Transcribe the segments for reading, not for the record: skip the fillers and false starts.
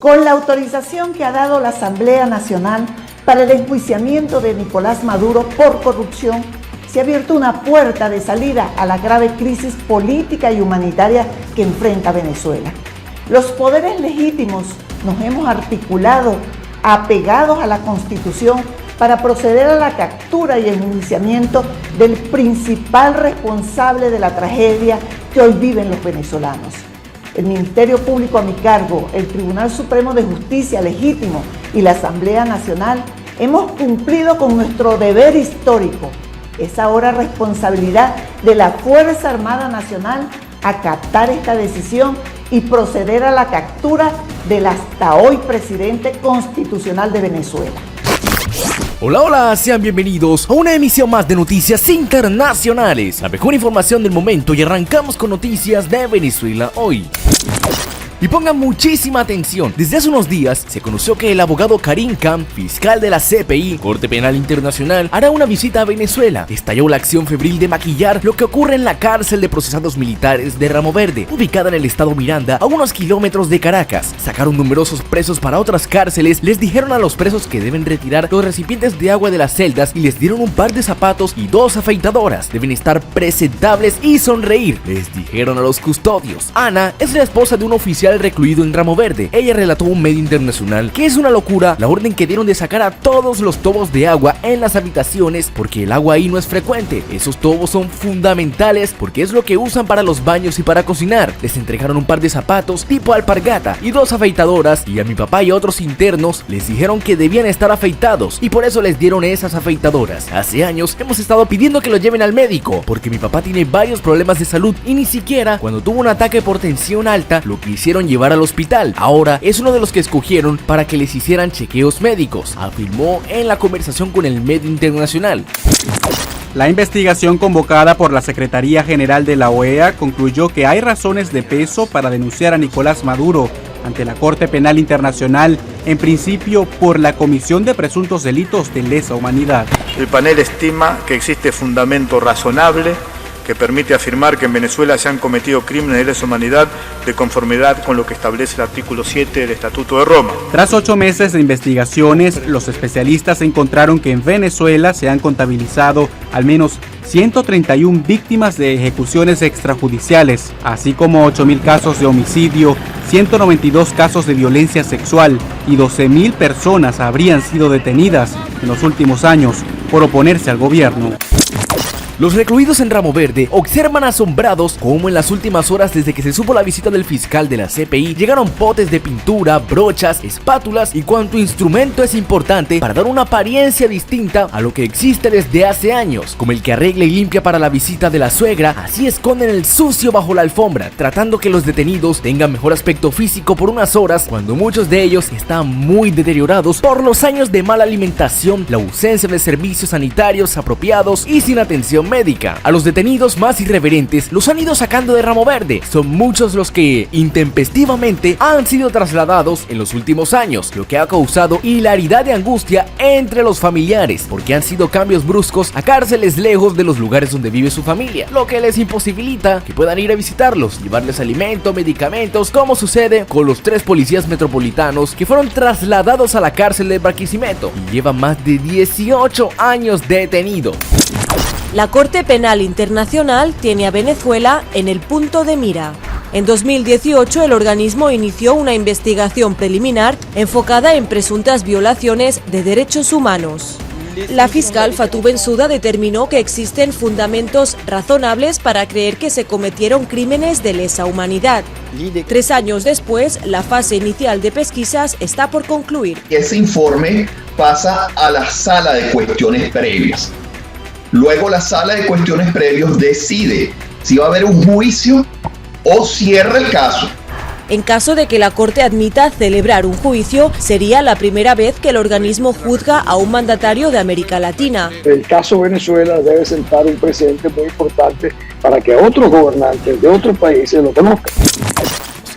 Con la autorización que ha dado la Asamblea Nacional para el enjuiciamiento de Nicolás Maduro por corrupción, se ha abierto una puerta de salida a la grave crisis política y humanitaria que enfrenta Venezuela. Los poderes legítimos nos hemos articulado apegados a la Constitución para proceder a la captura y enjuiciamiento del principal responsable de la tragedia que hoy viven los venezolanos. El Ministerio Público a mi cargo, el Tribunal Supremo de Justicia legítimo y la Asamblea Nacional hemos cumplido con nuestro deber histórico. Es ahora responsabilidad de la Fuerza Armada Nacional acatar esta decisión y proceder a la captura del hasta hoy presidente constitucional de Venezuela. Hola, hola, sean bienvenidos a una emisión más de Noticias Internacionales, la mejor información del momento, y arrancamos con noticias de Venezuela hoy. Y pongan muchísima atención, desde hace unos días se conoció que el abogado Karim Khan, fiscal de la CPI, Corte Penal Internacional, hará una visita a Venezuela. Estalló la acción febril de maquillar lo que ocurre en la cárcel de procesados militares de Ramo Verde, ubicada en el estado Miranda, a unos kilómetros de Caracas. Sacaron numerosos presos para otras cárceles, les dijeron a los presos que deben retirar los recipientes de agua de las celdas y les dieron un par de zapatos y 2 afeitadoras. Deben estar presentables y sonreír, les dijeron a los custodios. Ana es la esposa de un oficial recluido en Ramo Verde. Ella relató a un medio internacional que es una locura la orden que dieron de sacar a todos los tobos de agua en las habitaciones porque el agua ahí no es frecuente. Esos tobos son fundamentales porque es lo que usan para los baños y para cocinar. Les entregaron un par de zapatos tipo alpargata y 2 afeitadoras, y a mi papá y a otros internos les dijeron que debían estar afeitados y por eso les dieron esas afeitadoras. Hace años hemos estado pidiendo que lo lleven al médico porque mi papá tiene varios problemas de salud y ni siquiera cuando tuvo un ataque por tensión alta lo quisieron llevar al hospital. Ahora es uno de los que escogieron para que les hicieran chequeos médicos, afirmó en la conversación con el medio internacional. La investigación convocada por la Secretaría General de la OEA concluyó que hay razones de peso para denunciar a Nicolás Maduro ante la Corte Penal Internacional, en principio por la comisión de presuntos delitos de lesa humanidad. El panel estima que existe fundamento razonable que permite afirmar que en Venezuela se han cometido crímenes de lesa humanidad de conformidad con lo que establece el artículo 7 del Estatuto de Roma. Tras 8 meses de investigaciones, los especialistas encontraron que en Venezuela se han contabilizado al menos 131 víctimas de ejecuciones extrajudiciales, así como 8.000 casos de homicidio, 192 casos de violencia sexual y 12.000 personas habrían sido detenidas en los últimos años por oponerse al gobierno. Los recluidos en Ramo Verde observan asombrados cómo en las últimas horas desde que se supo la visita del fiscal de la CPI llegaron potes de pintura, brochas, espátulas y cuanto instrumento es importante para dar una apariencia distinta a lo que existe desde hace años, como el que arregla y limpia para la visita de la suegra. Así esconden el sucio bajo la alfombra, tratando que los detenidos tengan mejor aspecto físico por unas horas, cuando muchos de ellos están muy deteriorados por los años de mala alimentación, la ausencia de servicios sanitarios apropiados y sin atención médica. A los detenidos más irreverentes los han ido sacando de Ramo Verde. Son muchos los que intempestivamente han sido trasladados en los últimos años, lo que ha causado hilaridad y angustia entre los familiares, porque han sido cambios bruscos a cárceles lejos de los lugares donde vive su familia, lo que les imposibilita que puedan ir a visitarlos, llevarles alimento, medicamentos, como sucede con los 3 policías metropolitanos que fueron trasladados a la cárcel de Barquisimeto y llevan más de 18 años detenidos. La Corte Penal Internacional tiene a Venezuela en el punto de mira. En 2018, el organismo inició una investigación preliminar enfocada en presuntas violaciones de derechos humanos. La fiscal Fatou Bensouda determinó que existen fundamentos razonables para creer que se cometieron crímenes de lesa humanidad. 3 años después, la fase inicial de pesquisas está por concluir. Ese informe pasa a la sala de cuestiones previas. Luego la sala de cuestiones previas decide si va a haber un juicio o cierra el caso. En caso de que la Corte admita celebrar un juicio, sería la primera vez que el organismo juzga a un mandatario de América Latina. El caso Venezuela debe sentar un precedente muy importante para que otros gobernantes de otros países lo conozcan.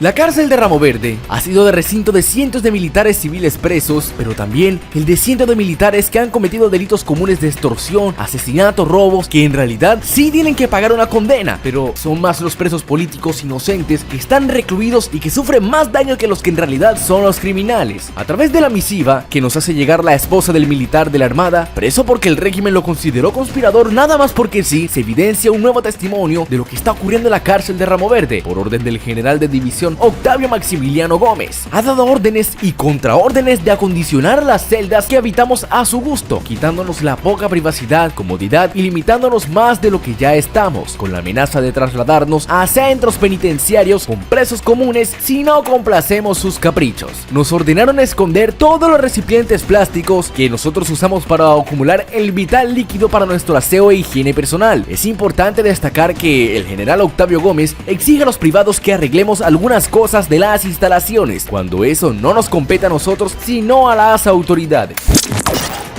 La cárcel de Ramo Verde ha sido de recinto de cientos de militares civiles presos, pero también el de cientos de militares que han cometido delitos comunes de extorsión, asesinato, robos, que en realidad sí tienen que pagar una condena, pero son más los presos políticos inocentes que están recluidos y que sufren más daño que los que en realidad son los criminales. A través de la misiva que nos hace llegar la esposa del militar de la Armada, preso porque el régimen lo consideró conspirador nada más porque sí, se evidencia un nuevo testimonio de lo que está ocurriendo en la cárcel de Ramo Verde, por orden del general de división Octavio Maximiliano Gómez. Ha dado órdenes y contraórdenes de acondicionar las celdas que habitamos a su gusto, quitándonos la poca privacidad, comodidad y limitándonos más de lo que ya estamos, con la amenaza de trasladarnos a centros penitenciarios con presos comunes si no complacemos sus caprichos. Nos ordenaron esconder todos los recipientes plásticos que nosotros usamos para acumular el vital líquido para nuestro aseo e higiene personal. Es importante destacar que el general Octavio Gómez exige a los privados que arreglemos algunas cosas de las instalaciones, cuando eso no nos compete a nosotros sino a las autoridades.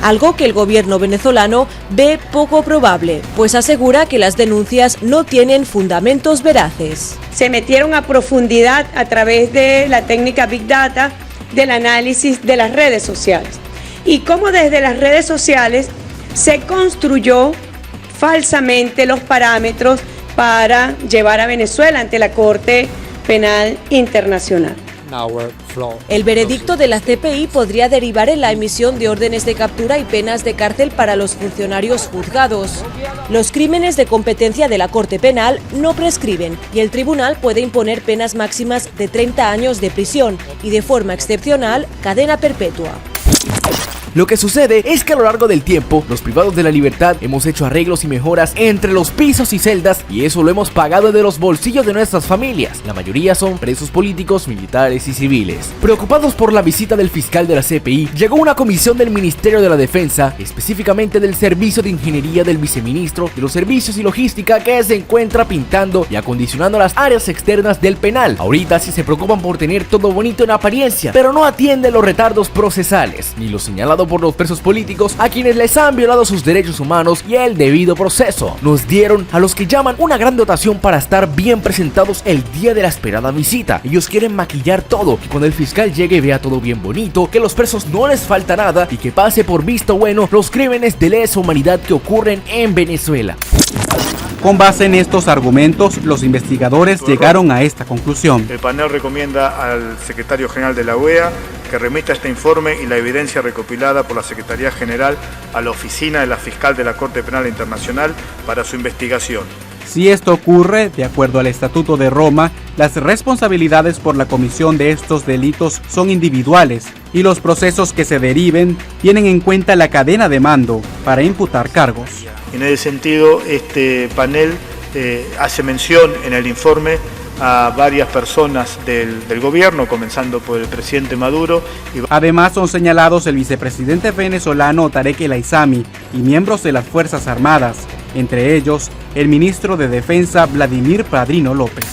Algo que el gobierno venezolano ve poco probable, pues asegura que las denuncias no tienen fundamentos veraces. Se metieron a profundidad a través de la técnica Big Data, del análisis de las redes sociales. Y cómo desde las redes sociales se construyó falsamente los parámetros para llevar a Venezuela ante la Corte Penal Internacional. El veredicto de la CPI podría derivar en la emisión de órdenes de captura y penas de cárcel para los funcionarios juzgados. Los crímenes de competencia de la Corte Penal no prescriben y el tribunal puede imponer penas máximas de 30 años de prisión y, de forma excepcional, cadena perpetua. Lo que sucede es que a lo largo del tiempo, los privados de la libertad hemos hecho arreglos y mejoras entre los pisos y celdas, y eso lo hemos pagado de los bolsillos de nuestras familias. La mayoría son presos políticos, militares y civiles. Preocupados por la visita del fiscal de la CPI, llegó una comisión del Ministerio de la Defensa, específicamente del Servicio de Ingeniería del Viceministro de los Servicios y Logística, que se encuentra pintando y acondicionando las áreas externas del penal. Ahorita sí se preocupan por tener todo bonito en apariencia, pero no atienden los retardos procesales, ni lo señalado por los presos políticos a quienes les han violado sus derechos humanos y el debido proceso. Nos dieron a los que llaman una gran dotación para estar bien presentados el día de la esperada visita. Ellos quieren maquillar todo, que cuando el fiscal llegue vea todo bien bonito, que los presos no les falta nada y que pase por visto bueno los crímenes de lesa humanidad que ocurren en Venezuela. Con base en estos argumentos, los investigadores llegaron a esta conclusión. El panel recomienda al secretario general de la OEA que remita este informe y la evidencia recopilada por la Secretaría General a la oficina de la fiscal de la Corte Penal Internacional para su investigación. Si esto ocurre, de acuerdo al Estatuto de Roma, las responsabilidades por la comisión de estos delitos son individuales y los procesos que se deriven tienen en cuenta la cadena de mando para imputar cargos. En ese sentido, este panel hace mención en el informe a varias personas del gobierno, comenzando por el presidente Maduro. Además son señalados el vicepresidente venezolano Tarek El Aizami y miembros de las Fuerzas Armadas, entre ellos el ministro de Defensa Vladimir Padrino López.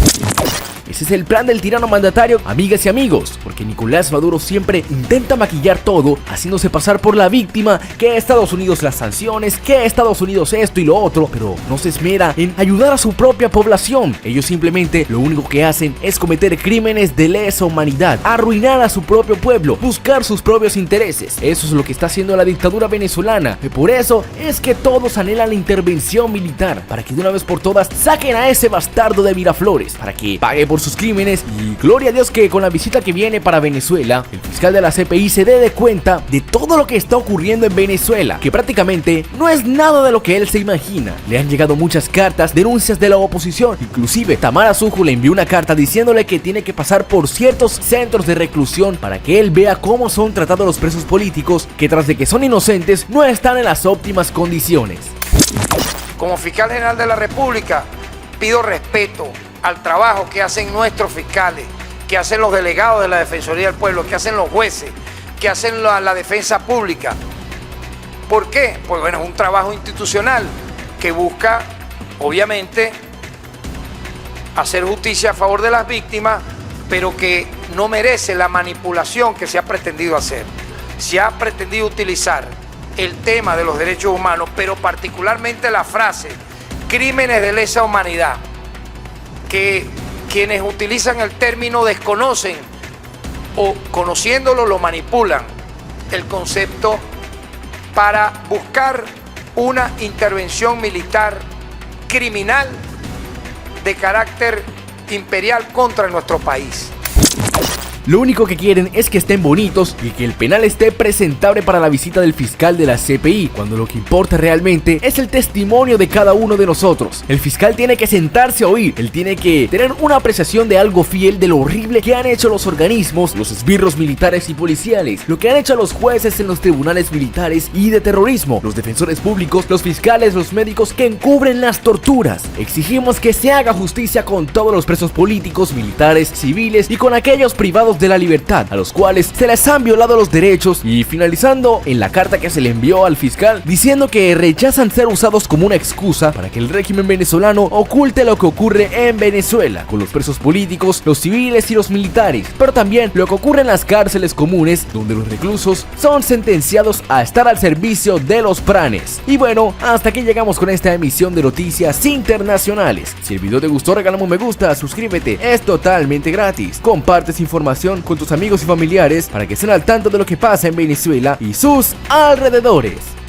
Ese es el plan del tirano mandatario, amigas y amigos, porque Nicolás Maduro siempre intenta maquillar todo, haciéndose pasar por la víctima, que Estados Unidos las sanciones, que Estados Unidos esto y lo otro, pero no se esmera en ayudar a su propia población. Ellos simplemente lo único que hacen es cometer crímenes de lesa humanidad, arruinar a su propio pueblo, buscar sus propios intereses. Eso es lo que está haciendo la dictadura venezolana, y por eso es que todos anhelan la intervención militar, para que de una vez por todas saquen a ese bastardo de Miraflores, para que pague por sus crímenes. Y gloria a Dios que con la visita que viene para Venezuela, el fiscal de la CPI se dé cuenta de todo lo que está ocurriendo en Venezuela, que prácticamente no es nada de lo que él se imagina. Le han llegado muchas cartas, denuncias de la oposición, inclusive Tamara Suju le envió una carta diciéndole que tiene que pasar por ciertos centros de reclusión para que él vea cómo son tratados los presos políticos, que tras de que son inocentes no están en las óptimas condiciones. Como fiscal general de la República, pido respeto al trabajo que hacen nuestros fiscales, que hacen los delegados de la Defensoría del Pueblo, que hacen los jueces, que hacen la defensa pública. ¿Por qué? Pues bueno, es un trabajo institucional que busca, obviamente, hacer justicia a favor de las víctimas, pero que no merece la manipulación que se ha pretendido hacer. Se ha pretendido utilizar el tema de los derechos humanos, pero particularmente la frase crímenes de lesa humanidad, que quienes utilizan el término desconocen o conociéndolo lo manipulan el concepto para buscar una intervención militar criminal de carácter imperial contra nuestro país. Lo único que quieren es que estén bonitos y que el penal esté presentable para la visita del fiscal de la CPI, cuando lo que importa realmente es el testimonio de cada uno de nosotros. El fiscal tiene que sentarse a oír, él tiene que tener una apreciación de algo fiel de lo horrible que han hecho los organismos, los esbirros militares y policiales, lo que han hecho los jueces en los tribunales militares y de terrorismo, los defensores públicos, los fiscales, los médicos que encubren las torturas. Exigimos que se haga justicia con todos los presos políticos, militares, civiles y con aquellos privados de la libertad, a los cuales se les han violado los derechos, y finalizando en la carta que se le envió al fiscal diciendo que rechazan ser usados como una excusa para que el régimen venezolano oculte lo que ocurre en Venezuela con los presos políticos, los civiles y los militares, pero también lo que ocurre en las cárceles comunes, donde los reclusos son sentenciados a estar al servicio de los pranes. Y bueno, hasta aquí llegamos con esta emisión de Noticias Internacionales. Si el video te gustó, regálame un me gusta, suscríbete, es totalmente gratis. Comparte esta información con tus amigos y familiares para que estén al tanto de lo que pasa en Venezuela y sus alrededores.